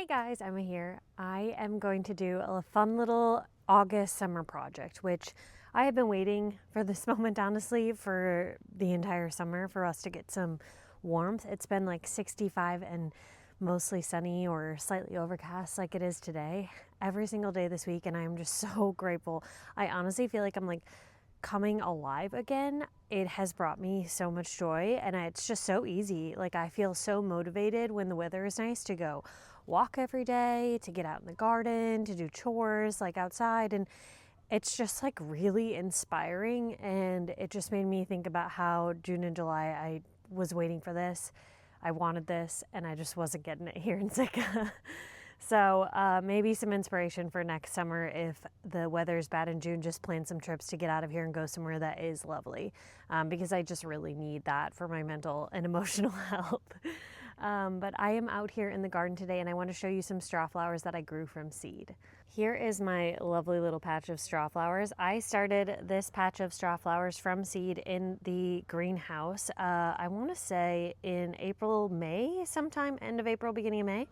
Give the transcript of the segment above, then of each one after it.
Hey guys, Emma here. I am going to do a fun little August summer project, which I have been waiting for this moment, honestly, for the entire summer for us to get some warmth. It's been like 65 and mostly sunny or slightly overcast like it is today every single day this week, and I am just so grateful. I honestly feel like I'm like coming alive again. It has brought me so much joy, and it's just so easy. Like, I feel so motivated when the weather is nice to go walk every day, to get out in the garden, to do chores like outside, and it's just like really inspiring. And it just made me think about how June and July I was waiting for this. I wanted this, and I just wasn't getting it here in Sika. So maybe some inspiration for next summer if the weather is bad in June, just plan some trips to get out of here and go somewhere that is lovely, because I just really need that for my mental and emotional health. But I am out here in the garden today, and I want to show you some strawflowers that I grew from seed. Here is my lovely little patch of strawflowers. I started this patch of strawflowers from seed in the greenhouse, I want to say in April, May, sometime end of April, beginning of May.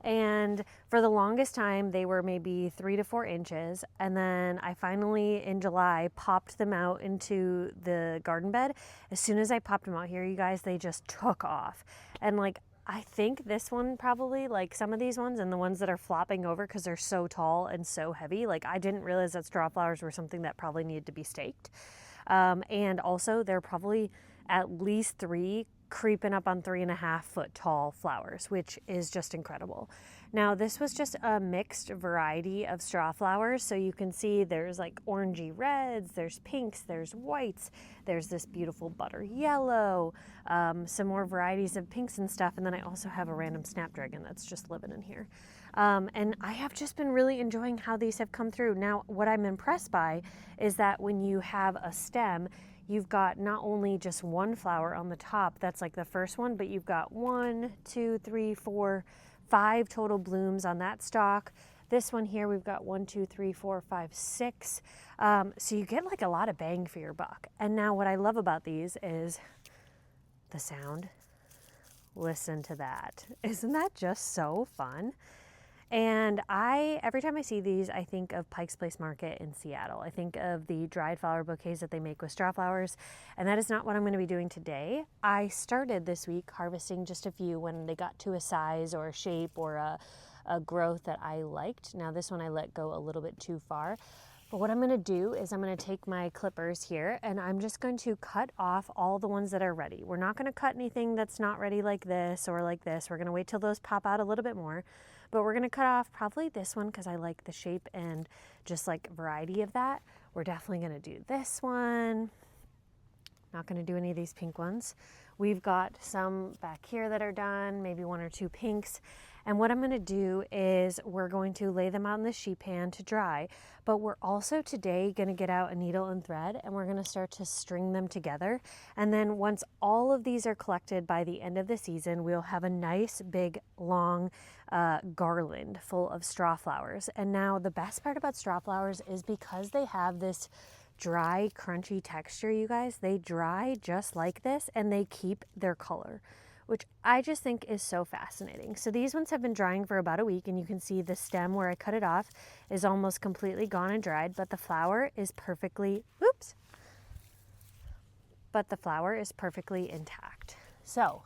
And for the longest time, they were maybe 3 to 4 inches. And then I finally, in July, popped them out into the garden bed. As soon as I popped them out here, you guys, they just took off. And like, I think this one probably, like some of these ones and the ones that are flopping over because they're so tall and so heavy, like I didn't realize that strawflowers were something that probably needed to be staked. And also, they're probably at least 3 creeping up on 3.5-foot tall flowers, which is just incredible. Now, this was just a mixed variety of strawflowers. So you can see there's like orangey reds, there's pinks, there's whites, there's this beautiful butter yellow, some more varieties of pinks and stuff. And then I also have a random snapdragon that's just living in here. And I have just been really enjoying how these have come through. Now, what I'm impressed by is that when you have a stem, you've got not only just one flower on the top, that's like the first one, but you've got 1, 2, 3, 4, 5 total blooms on that stalk. This one here, we've got 1, 2, 3, 4, 5, 6. So you get like a lot of bang for your buck. And now what I love about these is the sound. Listen to that. Isn't that just so fun? And every time I see these, I think of Pike's Place Market in Seattle. I think of the dried flower bouquets that they make with strawflowers, and that is not what I'm going to be doing today. I started this week harvesting just a few when they got to a size or a shape or a growth that I liked. Now this one I let go a little bit too far. But what I'm going to do is I'm going to take my clippers here and I'm just going to cut off all the ones that are ready. We're not going to cut anything that's not ready like this or like this. We're going to wait till those pop out a little bit more. But we're going to cut off probably this one because I like the shape and just like variety of that. We're definitely going to do this one. Not going to do any of these pink ones. We've got some back here that are done, maybe 1 or 2 pinks. And what I'm going to do is we're going to lay them out in the sheet pan to dry. But we're also today going to get out a needle and thread and we're going to start to string them together. And then once all of these are collected by the end of the season, we'll have a nice big long garland full of strawflowers. And now the best part about strawflowers is because they have this dry, crunchy texture, you guys, they dry just like this and they keep their color, which I just think is so fascinating. So these ones have been drying for about a week, and you can see the stem where I cut it off is almost completely gone and dried, but the flower is perfectly, intact. So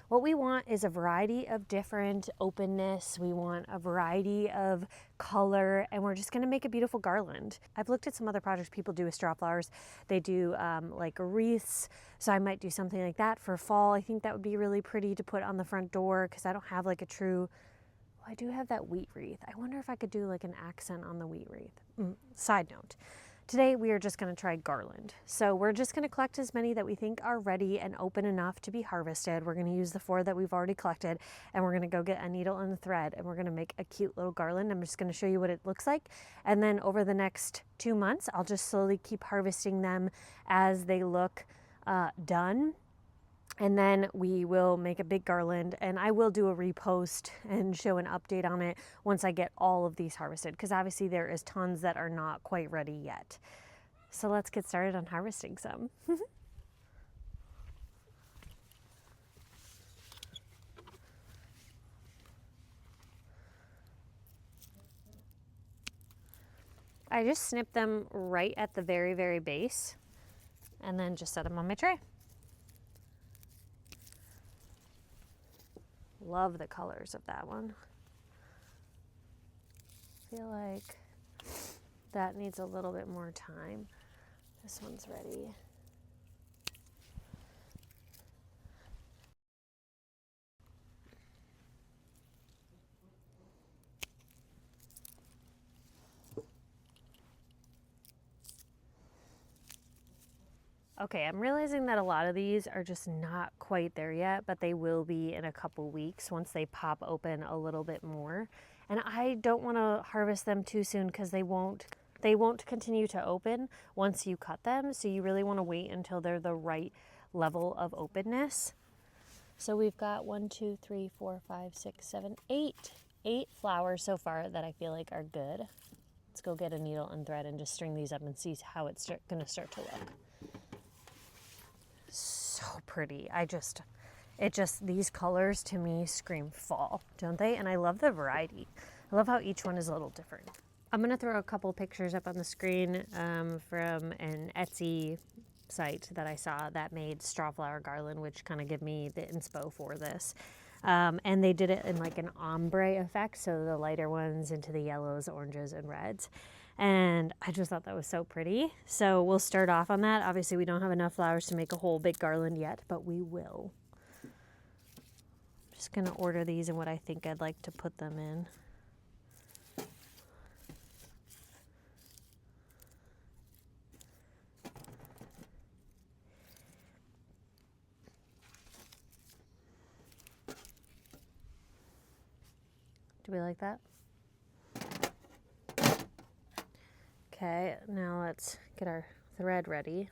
what we want is a variety of different openness. We want a variety of color, and we're just going to make a beautiful garland. I've looked at some other projects people do with strawflowers. They do like wreaths, so I might do something like that for fall. I think that would be really pretty to put on the front door because I don't have like a true, well, I do have that wheat wreath. I wonder if I could do like an accent on the wheat wreath. Side note. Today we are just going to try garland. So we're just going to collect as many that we think are ready and open enough to be harvested. We're going to use the 4 that we've already collected, and we're going to go get a needle and a thread, and we're going to make a cute little garland. I'm just going to show you what it looks like. And then over the next 2 months, I'll just slowly keep harvesting them as they look done. And then we will make a big garland, and I will do a repost and show an update on it once I get all of these harvested, because obviously there is tons that are not quite ready yet. So let's get started on harvesting some. I just snip them right at the very, very base and then just set them on my tray. Love the colors of that one. Feel like that needs a little bit more time. This one's ready. Okay, I'm realizing that a lot of these are just not quite there yet, but they will be in a couple weeks once they pop open a little bit more. And I don't want to harvest them too soon because they won't continue to open once you cut them. So you really want to wait until they're the right level of openness. So we've got 1, 2, 3, 4, 5, 6, 7, 8 flowers so far that I feel like are good. Let's go get a needle and thread and just string these up and see how it's going to start to look. So pretty. These colors to me scream fall, don't they? And I love the variety. I love how each one is a little different. I'm going to throw a couple pictures up on the screen from an Etsy site that I saw that made Strawflower Garland, which kind of give me the inspo for this. And they did it in like an ombre effect, so the lighter ones into the yellows, oranges, and reds. And I just thought that was so pretty. So we'll start off on that. Obviously, we don't have enough flowers to make a whole big garland yet, but we will. I'm just going to order these in what I think I'd like to put them in. Do we like that? Okay, now let's get our thread ready.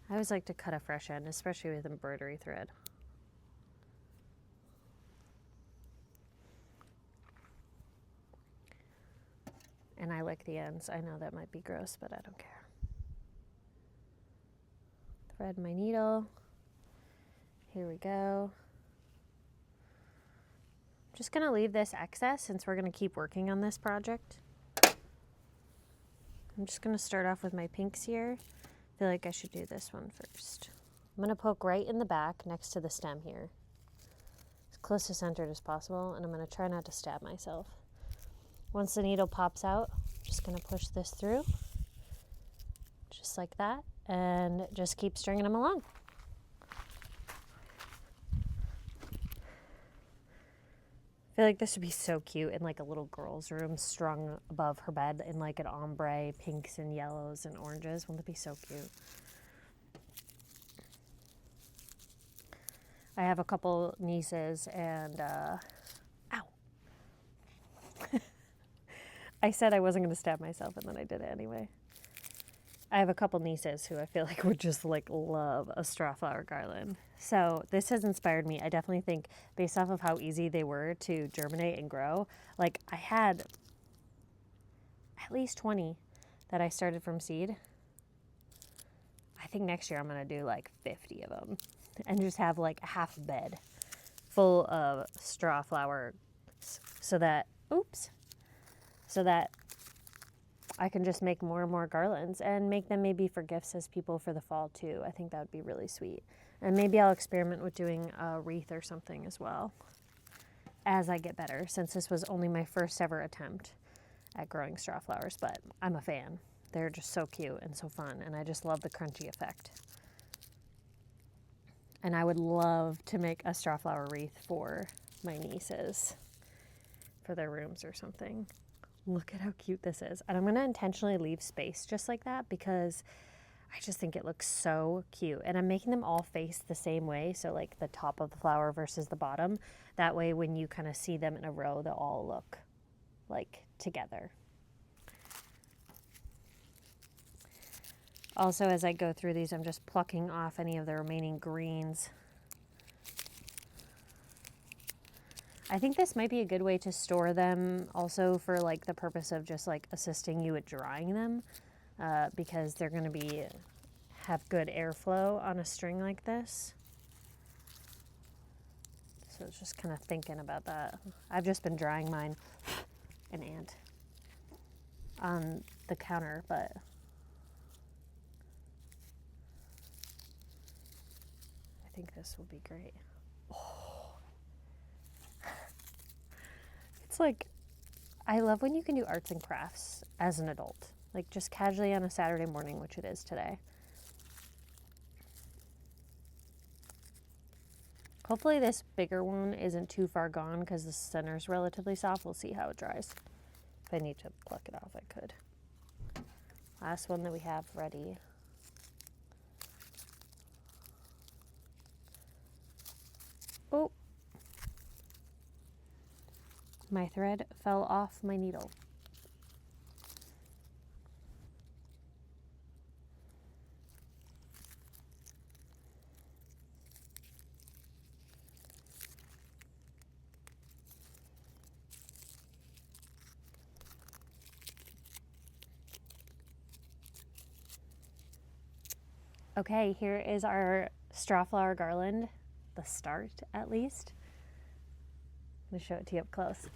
I always like to cut a fresh end, especially with embroidery thread. And I lick the ends. I know that might be gross, but I don't care. Thread my needle. Here we go. I'm just gonna leave this excess since we're gonna keep working on this project. I'm just gonna start off with my pinks here. I feel like I should do this one first. I'm gonna poke right in the back next to the stem here, as close to centered as possible, and I'm gonna try not to stab myself. Once the needle pops out, I'm just gonna push this through, just like that, and just keep stringing them along. I feel like this would be so cute in like a little girl's room, strung above her bed in like an ombre, pinks and yellows and oranges. Wouldn't it be so cute? I have a couple nieces and, ow. I said I wasn't going to stab myself and then I did it anyway. I have a couple nieces who I feel like would just like love a Strawflower garland. So this has inspired me. I definitely think based off of how easy they were to germinate and grow, like I had at least 20 that I started from seed. I think next year I'm going to do like 50 of them and just have like a half bed full of Strawflowers so that I can just make more and more garlands and make them maybe for gifts as people for the fall too. I think that would be really sweet. And maybe I'll experiment with doing a wreath or something as well as I get better, since this was only my first ever attempt at growing Strawflowers, but I'm a fan. They're just so cute and so fun, and I just love the crunchy effect. And I would love to make a Strawflower wreath for my nieces for their rooms or something. Look at how cute this is. And I'm going to intentionally leave space just like that because I just think it looks so cute. And I'm making them all face the same way. So like the top of the flower versus the bottom. That way when you kind of see them in a row, they'll all look like together. Also, as I go through these, I'm just plucking off any of the remaining greens. I think this might be a good way to store them also for like the purpose of just like assisting you at drying them because they're going to have good airflow on a string like this. So it's just kind of thinking about that. I've just been drying mine. An ant. on the counter, but I think this will be great. Oh. It's like, I love when you can do arts and crafts as an adult, like just casually on a Saturday morning, which it is today. Hopefully this bigger one isn't too far gone because the center's relatively soft. We'll see how it dries. If I need to pluck it off, I could. Last one that we have ready. Oh, my thread fell off my needle. Okay, here is our Strawflower garland, the start at least. I'm going to show it to you up close.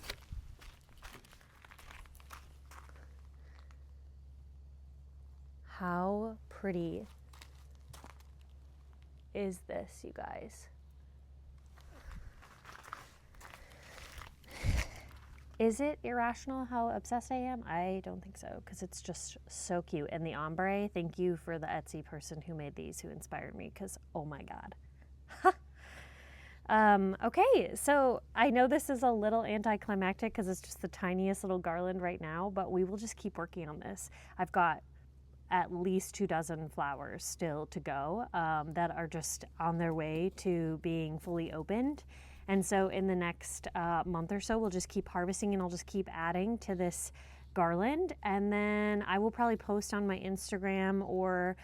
How pretty is this, you guys? Is it irrational how obsessed I am? I don't think so, because it's just so cute. And the ombre, thank you for the Etsy person who made these, who inspired me, because oh my God. Okay, so I know this is a little anticlimactic because it's just the tiniest little garland right now, but we will just keep working on this. I've got at least 24 flowers still to go that are just on their way to being fully opened. And so in the next month or so, we'll just keep harvesting and I'll just keep adding to this garland. And then I will probably post on my Instagram or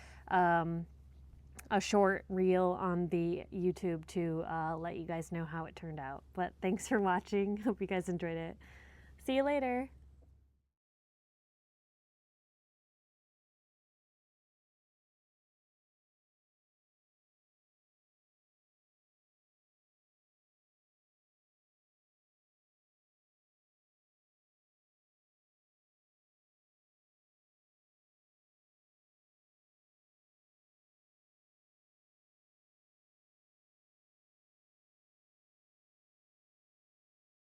a short reel on the YouTube to let you guys know how it turned out. But thanks for watching. Hope you guys enjoyed it. See you later.